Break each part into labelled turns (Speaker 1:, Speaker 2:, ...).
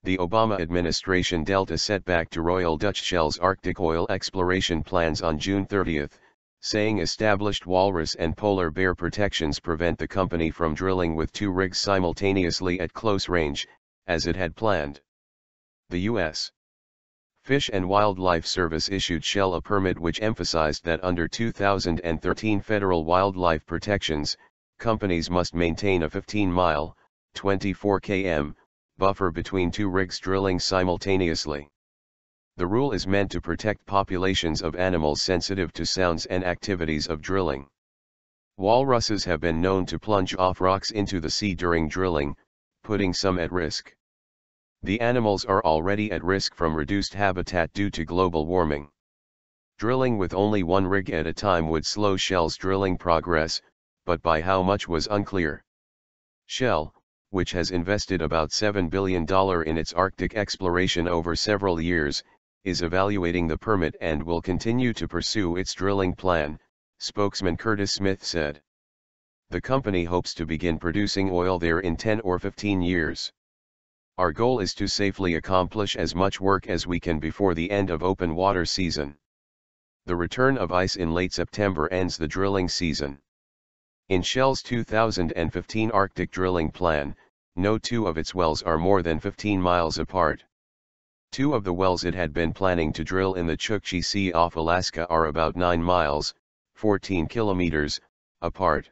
Speaker 1: The Obama administration dealt a setback to Royal Dutch Shell's Arctic oil exploration plans on June 30, saying established walrus and polar bear protections prevent the company from drilling with 2 rigs simultaneously at close range, as it had planned. The U.S. Fish and Wildlife Service issued Shell a permit which emphasized that under 2013 federal wildlife protections, companies must maintain a 15-mile, 24 km, buffer between 2 rigs drilling simultaneously. The rule is meant to protect populations of animals sensitive to sounds and activities of drilling. Walruses have been known to plunge off rocks into the sea during drilling, putting some at risk. The animals are already at risk from reduced habitat due to global warming. Drilling with only 1 rig at a time would slow Shell's drilling progress, but by how much was unclear. Shell, which has invested about $7 billion in its Arctic exploration over several years, is evaluating the permit and will continue to pursue its drilling plan, spokesman Curtis Smith said. The company hopes to begin producing oil there in 10 or 15 years. Our goal is to safely accomplish as much work as we can before the end of open water season. The return of ice in late September ends the drilling season. In Shell's 2015 Arctic drilling plan, no 2 of its wells are more than 15 miles apart. 2 of the wells it had been planning to drill in the Chukchi Sea off Alaska are about 9 miles, 14 kilometers, apart.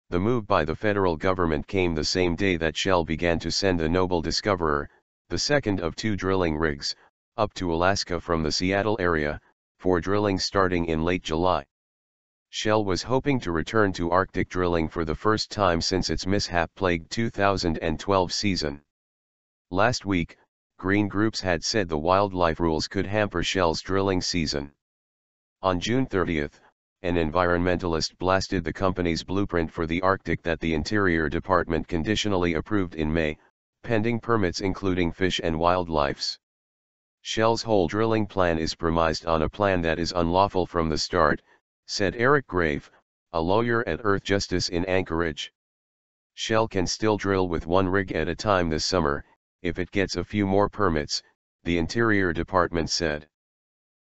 Speaker 1: The move by the federal government came the same day that Shell began to send the Noble Discoverer, the second of 2 drilling rigs, up to Alaska from the Seattle area, for drilling starting in late July. Shell was hoping to return to Arctic drilling for the first time since its mishap-plagued 2012 season. Last week, green groups had said the wildlife rules could hamper Shell's drilling season. On June 30, an environmentalist blasted the company's blueprint for the Arctic that the Interior Department conditionally approved in May, pending permits including Fish and Wildlife's. Shell's whole drilling plan is premised on a plan that is unlawful from the start, said Eric Grave, a lawyer at Earth Justice in Anchorage. Shell can still drill with 1 rig at a time this summer, if it gets a few more permits, the Interior Department said.